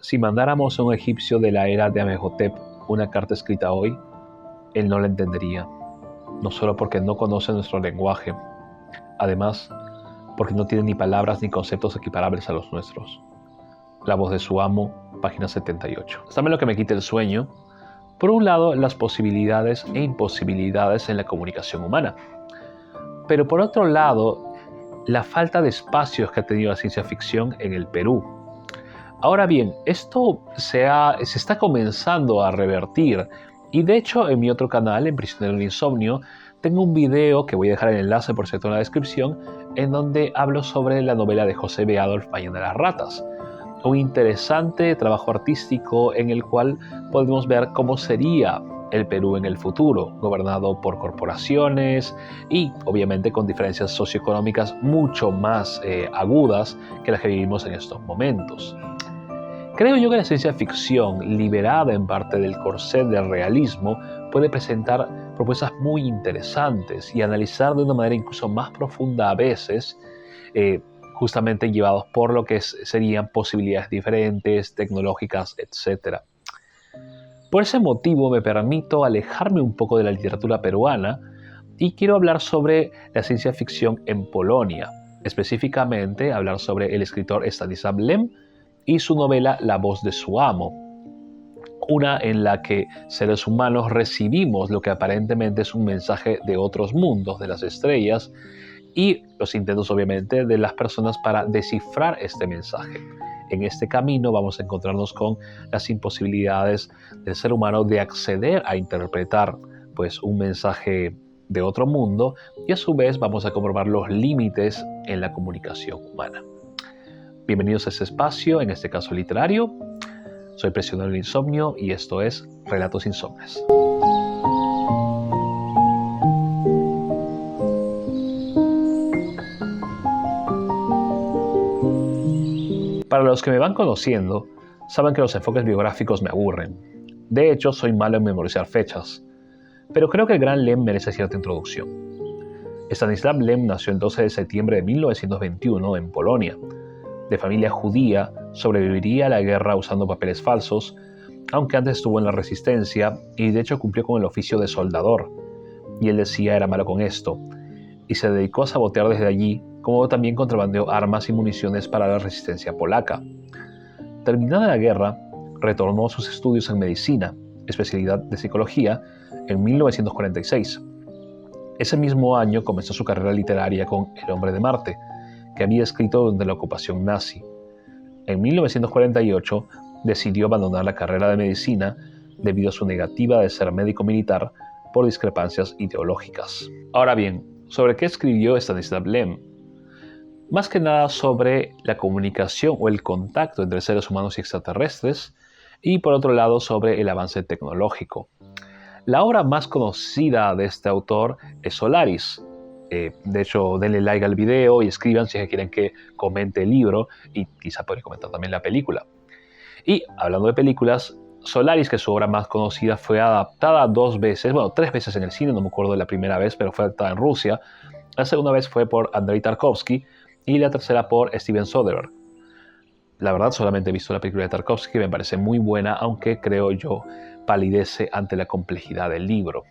Si mandáramos a un egipcio de la era de Amenhotep una carta escrita hoy, él no la entendería, no solo porque no conoce nuestro lenguaje, además porque no tiene ni palabras ni conceptos equiparables a los nuestros. La voz de su amo, página 78. ¿Saben lo que me quita el sueño? Por un lado, las posibilidades e imposibilidades en la comunicación humana. Pero por otro lado, la falta de espacios que ha tenido la ciencia ficción en el Perú. Ahora bien, esto se está comenzando a revertir. Y de hecho, en mi otro canal, en Prisionero del Insomnio, tengo un video que voy a dejar el enlace, por cierto, en la descripción, en donde hablo sobre la novela de José B. Adolf Valle de las Ratas. Un interesante trabajo artístico en el cual podemos ver cómo sería el Perú en el futuro, gobernado por corporaciones y obviamente con diferencias socioeconómicas mucho más agudas que las que vivimos en estos momentos. Creo yo que la ciencia ficción, liberada en parte del corset del realismo, puede presentar propuestas muy interesantes y analizar de una manera incluso más profunda a veces, justamente llevados por lo que serían posibilidades diferentes, tecnológicas, etc. Por ese motivo me permito alejarme un poco de la literatura peruana y quiero hablar sobre la ciencia ficción en Polonia, específicamente hablar sobre el escritor Stanisław Lem y su novela La voz de su amo, una en la que seres humanos recibimos lo que aparentemente es un mensaje de otros mundos, de las estrellas, y los intentos obviamente de las personas para descifrar este mensaje. En este camino vamos a encontrarnos con las imposibilidades del ser humano de acceder a interpretar pues, un mensaje de otro mundo, y a su vez vamos a comprobar los límites en la comunicación humana. Bienvenidos a este espacio, en este caso literario. Soy Prisionero del Insomnio y esto es Relatos Insomnes. Para los que me van conociendo, saben que los enfoques biográficos me aburren. De hecho, soy malo en memorizar fechas. Pero creo que el gran Lem merece cierta introducción. Stanisław Lem nació el 12 de septiembre de 1921 en Polonia. De familia judía, sobreviviría a la guerra usando papeles falsos, aunque antes estuvo en la resistencia y de hecho cumplió con el oficio de soldador. Y él decía era malo con esto, y se dedicó a sabotear desde allí, como también contrabandeó armas y municiones para la resistencia polaca. Terminada la guerra, retornó a sus estudios en medicina, especialidad de psicología, en 1946. Ese mismo año comenzó su carrera literaria con El hombre de Marte, que había escrito durante la ocupación nazi. En 1948 decidió abandonar la carrera de medicina debido a su negativa de ser médico militar por discrepancias ideológicas. Ahora bien, ¿sobre qué escribió Stanisław Lem? Más que nada sobre la comunicación o el contacto entre seres humanos y extraterrestres, y por otro lado sobre el avance tecnológico. La obra más conocida de este autor es Solaris. De hecho, denle like al video y escriban si quieren que comente el libro y quizá podré comentar también la película. Y hablando de películas, Solaris, que es su obra más conocida, fue adaptada 2 veces, bueno, 3 veces en el cine, no me acuerdo de la primera vez, pero fue adaptada en Rusia. La segunda vez fue por Andrei Tarkovsky y la tercera por Steven Soderbergh. La verdad, solamente he visto la película de Tarkovsky, que me parece muy buena, aunque creo yo palidece ante la complejidad del libro.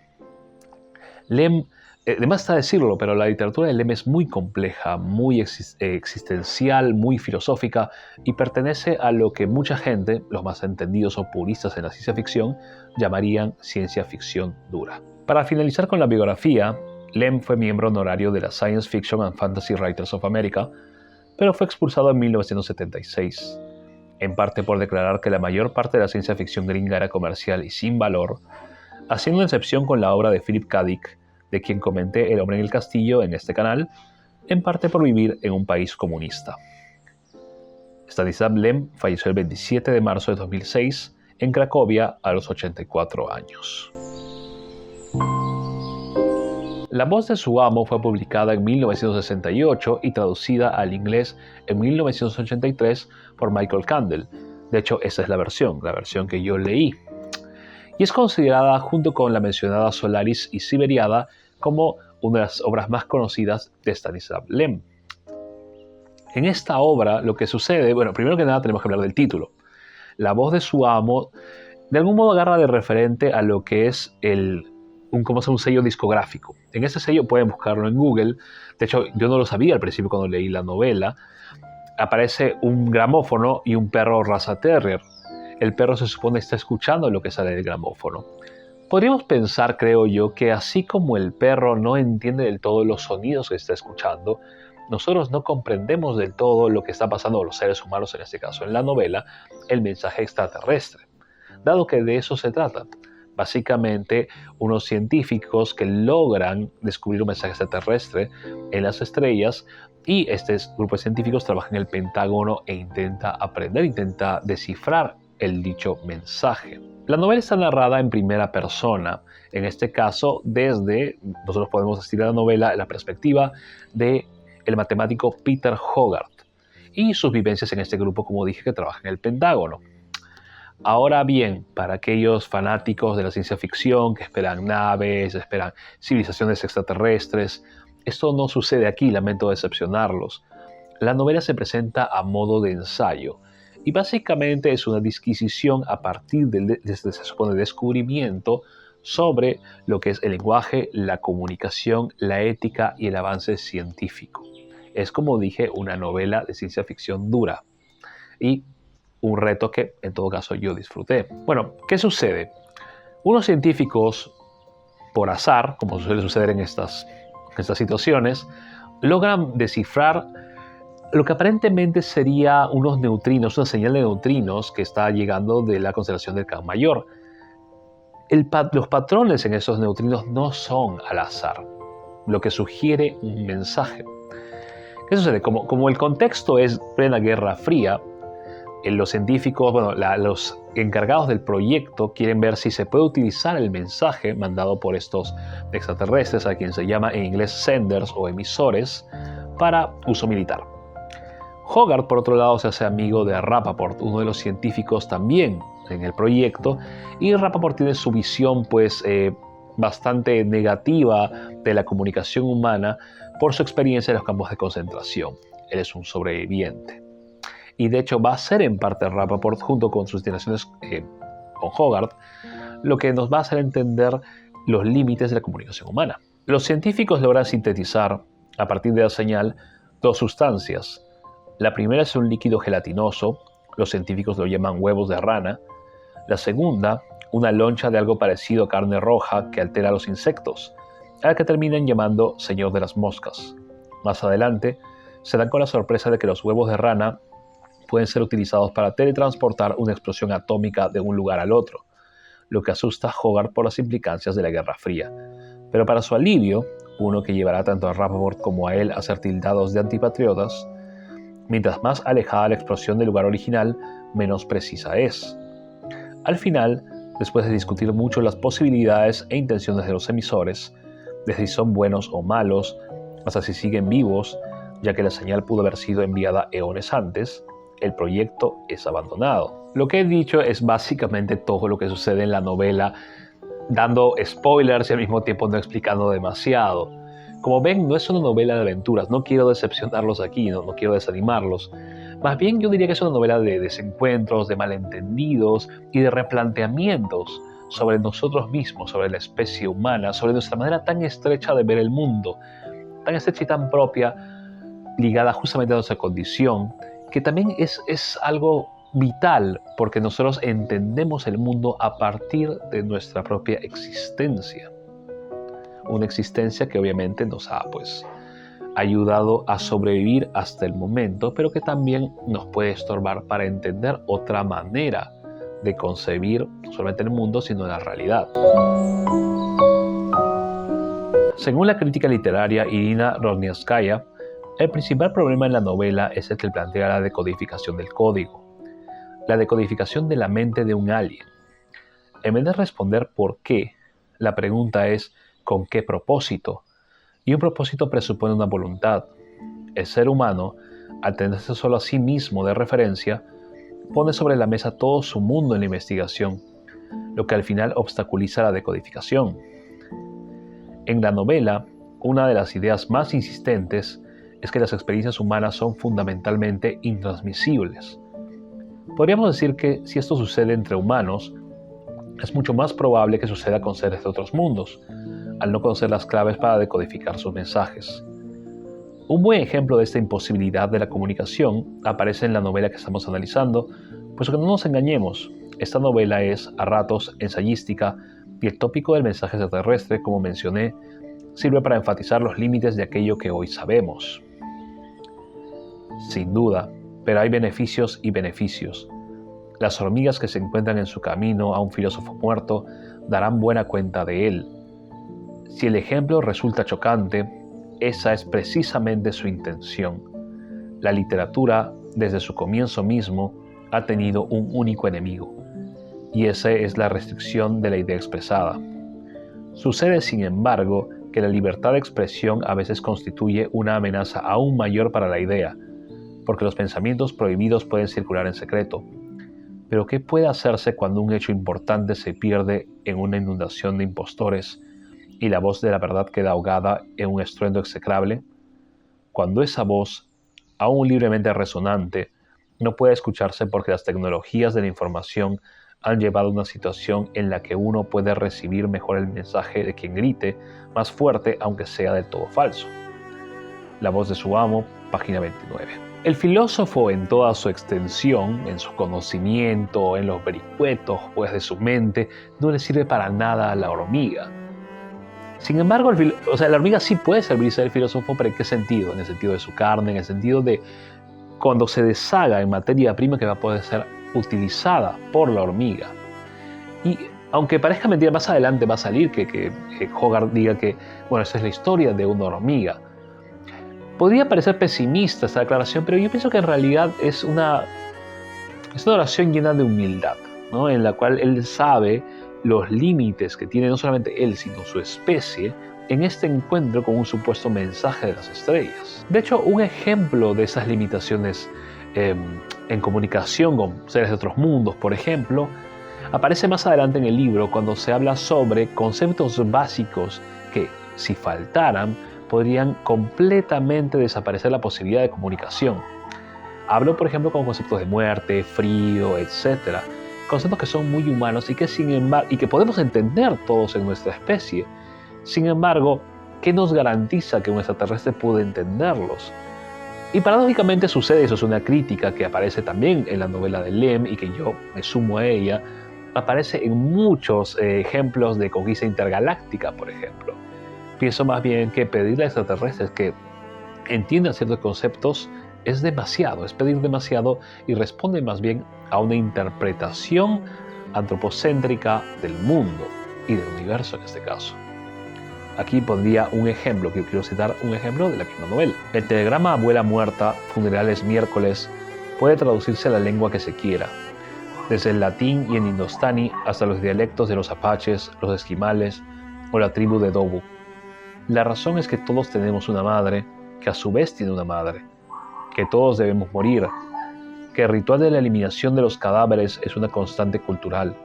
Lem, además está decirlo, pero la literatura de Lem es muy compleja, muy existencial, muy filosófica y pertenece a lo que mucha gente, los más entendidos o puristas en la ciencia ficción, llamarían ciencia ficción dura. Para finalizar con la biografía, Lem fue miembro honorario de la Science Fiction and Fantasy Writers of America, pero fue expulsado en 1976, en parte por declarar que la mayor parte de la ciencia ficción gringa era comercial y sin valor, haciendo una excepción con la obra de Philip K. Dick, de quien comenté El hombre en el castillo en este canal, en parte por vivir en un país comunista. Stanisław Lem falleció el 27 de marzo de 2006 en Cracovia a los 84 años. La voz de su amo fue publicada en 1968 y traducida al inglés en 1983 por Michael Candle. De hecho, esa es la versión que yo leí. Y es considerada, junto con la mencionada Solaris y Siberiada, como una de las obras más conocidas de Stanisław Lem. En esta obra lo que sucede, bueno, primero que nada tenemos que hablar del título. la voz de su amo de algún modo agarra de referente a lo que es un sello discográfico. En ese sello pueden buscarlo en Google. De hecho, yo no lo sabía al principio cuando leí la novela. Aparece un gramófono y un perro raza terrier. El perro se supone está escuchando lo que sale del gramófono. Podríamos pensar, creo yo, que así como el perro no entiende del todo los sonidos que está escuchando, nosotros no comprendemos del todo lo que está pasando a los seres humanos, en este caso en la novela, el mensaje extraterrestre. Dado que de eso se trata. Básicamente, unos científicos que logran descubrir un mensaje extraterrestre en las estrellas, y este grupo de científicos trabaja en el Pentágono e intenta descifrar el dicho mensaje. La novela está narrada en primera persona, en este caso nosotros podemos asistir a la novela en la perspectiva de el matemático Peter Hogarth y sus vivencias en este grupo, como dije, que trabaja en el Pentágono. Ahora bien, para aquellos fanáticos de la ciencia ficción que esperan naves, esperan civilizaciones extraterrestres, esto no sucede aquí, lamento decepcionarlos. La novela se presenta a modo de ensayo y básicamente es una disquisición a partir se supone, descubrimiento sobre lo que es el lenguaje, la comunicación, la ética y el avance científico. Es, como dije, una novela de ciencia ficción dura y un reto que en todo caso yo disfruté. Bueno, ¿qué sucede? Unos científicos, por azar, como suele suceder en estas situaciones, logran descifrar lo que aparentemente sería unos neutrinos, una señal de neutrinos que está llegando de la constelación del Can Mayor. Los patrones en esos neutrinos no son al azar, lo que sugiere un mensaje. ¿Qué sucede? Como el contexto es plena Guerra Fría, los científicos, los encargados del proyecto quieren ver si se puede utilizar el mensaje mandado por estos extraterrestres, a quien se llama en inglés senders o emisores, para uso militar. Hogarth, por otro lado, se hace amigo de Rappaport, uno de los científicos también en el proyecto, y Rappaport tiene su visión bastante negativa de la comunicación humana por su experiencia en los campos de concentración. Él es un sobreviviente. Y de hecho va a ser en parte Rappaport, junto con sus interacciones con Hogarth, lo que nos va a hacer entender los límites de la comunicación humana. Los científicos logran sintetizar, a partir de la señal, dos sustancias. La primera es un líquido gelatinoso, los científicos lo llaman huevos de rana. La segunda, una loncha de algo parecido a carne roja que altera a los insectos, a la que terminan llamando señor de las moscas. Más adelante, se dan con la sorpresa de que los huevos de rana pueden ser utilizados para teletransportar una explosión atómica de un lugar al otro, lo que asusta a Hogarth por las implicancias de la Guerra Fría. Pero para su alivio, uno que llevará tanto a Rappaport como a él a ser tildados de antipatriotas, mientras más alejada la explosión del lugar original, menos precisa es. Al final, después de discutir mucho las posibilidades e intenciones de los emisores, desde si son buenos o malos, hasta si siguen vivos, ya que la señal pudo haber sido enviada eones antes, el proyecto es abandonado. Lo que he dicho es básicamente todo lo que sucede en la novela, dando spoilers y al mismo tiempo no explicando demasiado. Como ven, no es una novela de aventuras, no quiero decepcionarlos aquí, no quiero desanimarlos. Más bien yo diría que es una novela de desencuentros, de malentendidos y de replanteamientos sobre nosotros mismos, sobre la especie humana, sobre nuestra manera tan estrecha de ver el mundo, tan estrecha y tan propia, ligada justamente a nuestra condición, que también es algo vital porque nosotros entendemos el mundo a partir de nuestra propia existencia. Una existencia que obviamente nos ha ayudado a sobrevivir hasta el momento, pero que también nos puede estorbar para entender otra manera de concebir no solamente el mundo, sino la realidad. Según la crítica literaria Irina Rozhniavskaya, el principal problema en la novela es el que plantea la decodificación del código, la decodificación de la mente de un alien. En vez de responder por qué, la pregunta es ¿con qué propósito? Y un propósito presupone una voluntad. El ser humano, al tenerse solo a sí mismo de referencia, pone sobre la mesa todo su mundo en la investigación, lo que al final obstaculiza la decodificación. En la novela, una de las ideas más insistentes es que las experiencias humanas son fundamentalmente intransmisibles. Podríamos decir que si esto sucede entre humanos, es mucho más probable que suceda con seres de otros mundos, al no conocer las claves para decodificar sus mensajes. Un buen ejemplo de esta imposibilidad de la comunicación aparece en la novela que estamos analizando, pues que no nos engañemos, esta novela es, a ratos, ensayística y el tópico del mensaje extraterrestre, como mencioné, sirve para enfatizar los límites de aquello que hoy sabemos. Sin duda, pero hay beneficios y beneficios. Las hormigas que se encuentran en su camino a un filósofo muerto darán buena cuenta de él. Si el ejemplo resulta chocante, esa es precisamente su intención. La literatura, desde su comienzo mismo, ha tenido un único enemigo, y esa es la restricción de la idea expresada. Sucede, sin embargo, que la libertad de expresión a veces constituye una amenaza aún mayor para la idea, porque los pensamientos prohibidos pueden circular en secreto. Pero ¿qué puede hacerse cuando un hecho importante se pierde en una inundación de impostores y la voz de la verdad queda ahogada en un estruendo execrable? Cuando esa voz, aún libremente resonante, no puede escucharse porque las tecnologías de la información han llevado a una situación en la que uno puede recibir mejor el mensaje de quien grite más fuerte, aunque sea del todo falso. La voz de su amo, página 29. El filósofo en toda su extensión, en su conocimiento, en los vericuetos pues, de su mente, no le sirve para nada a la hormiga. Sin embargo, la hormiga sí puede servirse del filósofo, pero ¿en qué sentido? En el sentido de su carne, en el sentido de cuando se deshaga en materia prima que va a poder ser utilizada por la hormiga. Y aunque parezca mentira, más adelante va a salir que Hogarth diga que, bueno, esa es la historia de una hormiga. Podría parecer pesimista esta declaración, pero yo pienso que en realidad es una oración llena de humildad, ¿no? En la cual él sabe los límites que tiene no solamente él, sino su especie, en este encuentro con un supuesto mensaje de las estrellas. De hecho, un ejemplo de esas limitaciones en comunicación con seres de otros mundos, por ejemplo, aparece más adelante en el libro cuando se habla sobre conceptos básicos que, si faltaran, podrían completamente desaparecer la posibilidad de comunicación. Hablo, por ejemplo, con conceptos de muerte, frío, etc. Conceptos que son muy humanos y que podemos entender todos en nuestra especie. Sin embargo, ¿qué nos garantiza que un extraterrestre puede entenderlos? Y paradójicamente sucede, eso es una crítica que aparece también en la novela de Lem y que yo me sumo a ella, aparece en muchos ejemplos de conquista intergaláctica, por ejemplo. Pienso más bien que pedirle a extraterrestres que entiendan ciertos conceptos es demasiado, es pedir demasiado y responde más bien a una interpretación antropocéntrica del mundo y del universo en este caso. Aquí pondría un ejemplo, que quiero citar un ejemplo de la misma novela. El telegrama abuela muerta, funerales miércoles, puede traducirse a la lengua que se quiera, desde el latín y en indostani hasta los dialectos de los apaches, los esquimales o la tribu de Dobu. La razón es que todos tenemos una madre, que a su vez tiene una madre, que todos debemos morir, que el ritual de la eliminación de los cadáveres es una constante cultural,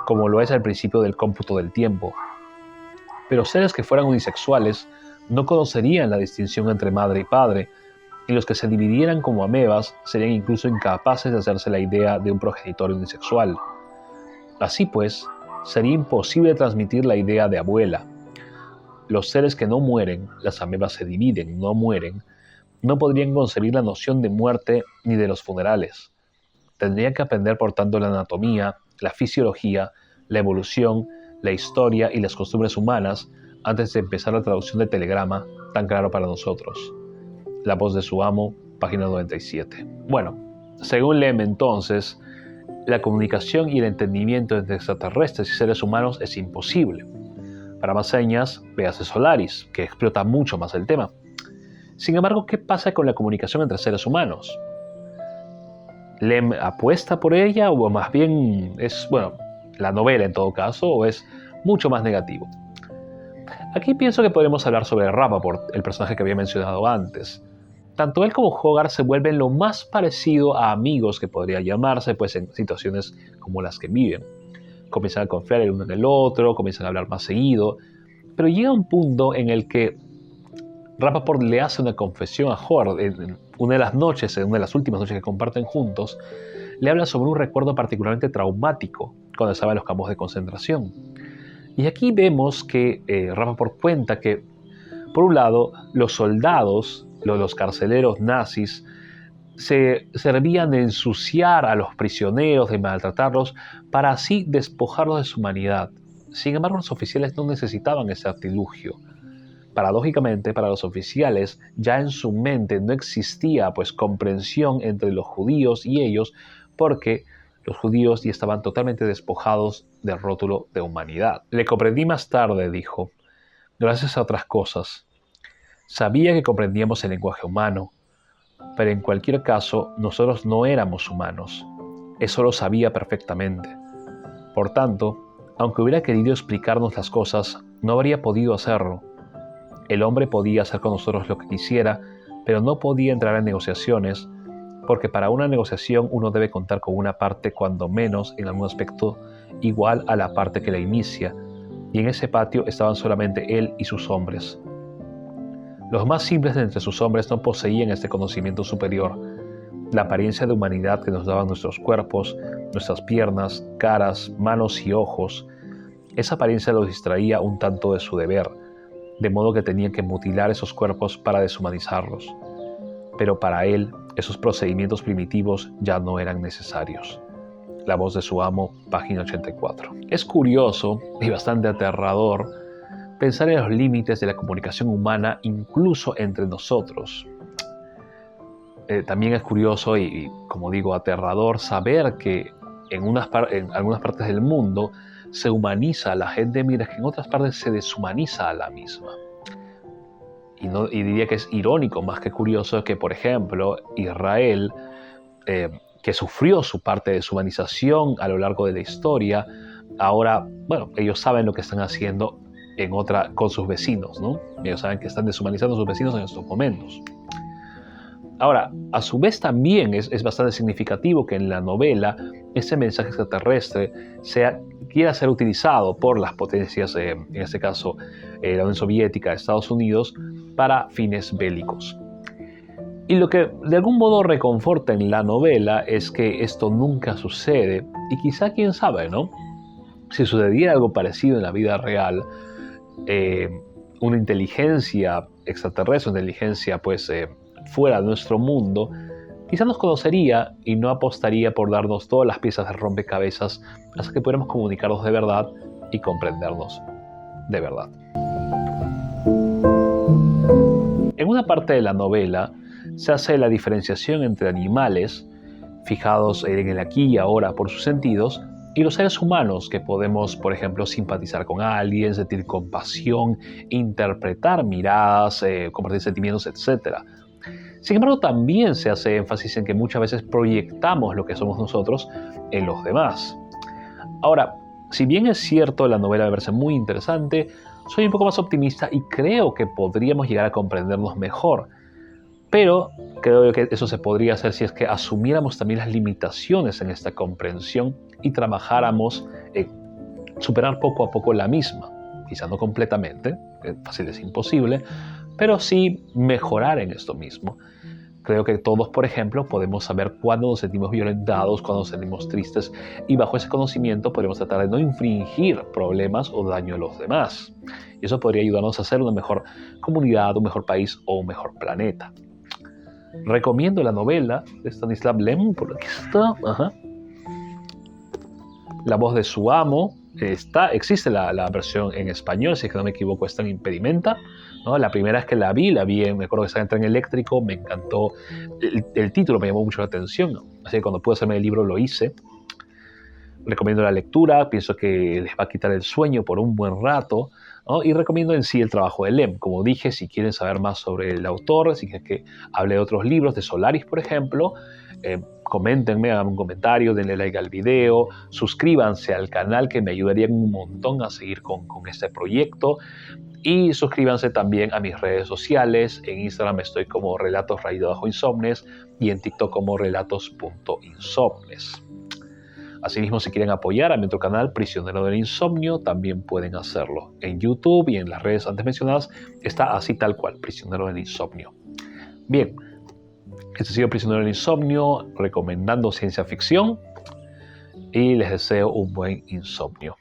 como lo es al principio del cómputo del tiempo. Pero seres que fueran unisexuales no conocerían la distinción entre madre y padre, y los que se dividieran como amebas serían incluso incapaces de hacerse la idea de un progenitor unisexual. Así pues, sería imposible transmitir la idea de abuela. Los seres que no mueren, las amebas se dividen, no mueren, no podrían concebir la noción de muerte ni de los funerales. Tendrían que aprender, por tanto, la anatomía, la fisiología, la evolución, la historia y las costumbres humanas antes de empezar la traducción del telegrama tan claro para nosotros. La voz de su amo, página 97. Bueno, según Lem entonces, la comunicación y el entendimiento entre extraterrestres y seres humanos es imposible. Para más señas, véase Solaris, que explota mucho más el tema. Sin embargo, ¿qué pasa con la comunicación entre seres humanos? ¿Lem apuesta por ella o más bien es, la novela en todo caso, o es mucho más negativo? Aquí pienso que podemos hablar sobre Rappaport, el personaje que había mencionado antes. Tanto él como Hogarth se vuelven lo más parecido a amigos que podría llamarse, pues en situaciones como las que viven. Comienzan a confiar el uno en el otro, comienzan a hablar más seguido, pero llega un punto en el que Rappaport le hace una confesión a Hogarth en una de las noches, en una de las últimas noches que comparten juntos, le habla sobre un recuerdo particularmente traumático cuando estaba en los campos de concentración. Y aquí vemos que Rappaport cuenta que, por un lado, los soldados, los carceleros nazis, se servían de ensuciar a los prisioneros, de maltratarlos, para así despojarlos de su humanidad. Sin embargo, los oficiales no necesitaban ese artilugio. Paradójicamente, para los oficiales, ya en su mente no existía comprensión entre los judíos y ellos, porque los judíos ya estaban totalmente despojados del rótulo de humanidad. Le comprendí más tarde, dijo, gracias a otras cosas. Sabía que comprendíamos el lenguaje humano, pero en cualquier caso, nosotros no éramos humanos. Eso lo sabía perfectamente. Por tanto, aunque hubiera querido explicarnos las cosas, no habría podido hacerlo. El hombre podía hacer con nosotros lo que quisiera, pero no podía entrar en negociaciones, porque para una negociación uno debe contar con una parte cuando menos en algún aspecto igual a la parte que la inicia, y en ese patio estaban solamente él y sus hombres. Los más simples de entre sus hombres no poseían este conocimiento superior, la apariencia de humanidad que nos daban nuestros cuerpos, nuestras piernas, caras, manos y ojos. Esa apariencia los distraía un tanto de su deber, de modo que tenían que mutilar esos cuerpos para deshumanizarlos. Pero para él, esos procedimientos primitivos ya no eran necesarios. La voz de su amo, página 84. Es curioso y bastante aterrador pensar en los límites de la comunicación humana incluso entre nosotros. También es curioso y, como digo, aterrador saber que en algunas partes del mundo se humaniza a la gente, mientras que en otras partes se deshumaniza a la misma. Y diría que es irónico, más que curioso, que, por ejemplo, Israel, que sufrió su parte de deshumanización a lo largo de la historia, ahora, ellos saben lo que están haciendo con sus vecinos, ¿no? Ellos saben que están deshumanizando a sus vecinos en estos momentos. Ahora, a su vez también es bastante significativo que en la novela ese mensaje extraterrestre quiera ser utilizado por las potencias, en este caso la Unión Soviética, Estados Unidos, para fines bélicos. Y lo que de algún modo reconforta en la novela es que esto nunca sucede, y quizá, quién sabe, ¿no? Si sucediera algo parecido en la vida real, una inteligencia extraterrestre, una inteligencia fuera de nuestro mundo, quizá nos conocería y no apostaría por darnos todas las piezas de rompecabezas hasta que pudiéramos comunicarnos de verdad y comprendernos de verdad. En una parte de la novela se hace la diferenciación entre animales, fijados en el aquí y ahora por sus sentidos, y los seres humanos, que podemos, por ejemplo, simpatizar con alguien, sentir compasión, interpretar miradas, compartir sentimientos, etc. Sin embargo, también se hace énfasis en que muchas veces proyectamos lo que somos nosotros en los demás. Ahora, si bien es cierto la novela me parece muy interesante, soy un poco más optimista y creo que podríamos llegar a comprendernos mejor. Pero creo que eso se podría hacer si es que asumiéramos también las limitaciones en esta comprensión y trabajáramos en superar poco a poco la misma. Quizá no completamente, fácil es imposible, pero sí mejorar en esto mismo. Creo que todos, por ejemplo, podemos saber cuándo nos sentimos violentados, cuándo nos sentimos tristes, y bajo ese conocimiento podemos tratar de no infringir problemas o daño a los demás. Y eso podría ayudarnos a hacer una mejor comunidad, un mejor país o un mejor planeta. Recomiendo la novela de Stanislav Lem, por aquí está. La voz de su amo. Existe la versión en español, si es que no me equivoco, está en Impedimenta, ¿no? La primera vez que la vi, me acuerdo que estaba en tren eléctrico, me encantó, el título me llamó mucho la atención, ¿no? Así que cuando pude hacerme el libro lo hice. Recomiendo la lectura, pienso que les va a quitar el sueño por un buen rato, ¿no? Y recomiendo en sí el trabajo de Lem. Como dije, si quieren saber más sobre el autor, si quieren que hable de otros libros, de Solaris, por ejemplo, coméntenme, hagan un comentario, denle like al video, suscríbanse al canal, que me ayudarían un montón a seguir con este proyecto, y suscríbanse también a mis redes sociales. En Instagram estoy como relatos_insomnes y en TikTok como relatos.insomnes. Asimismo, si quieren apoyar a mi otro canal, Prisionero del Insomnio, también pueden hacerlo. En YouTube y en las redes antes mencionadas está así tal cual, Prisionero del Insomnio. Bien, Este ha sido Prisionero del Insomnio, recomendando ciencia ficción, y les deseo un buen insomnio.